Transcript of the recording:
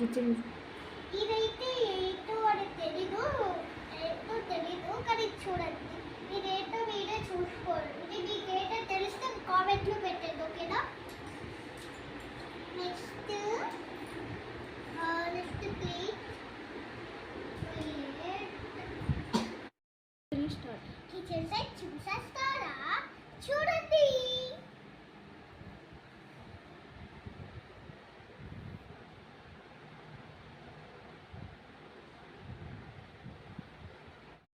Kitchen ఇదైతే ఏంటో అని తెలీదు కానీ చూడండి. ఇదేంటో మీరే చూసుకోండి. ఇది మీకు ఏంటో తెలిస్తే కామెంట్లో పెట్టండి, ఓకేనా? Next plate kitchen set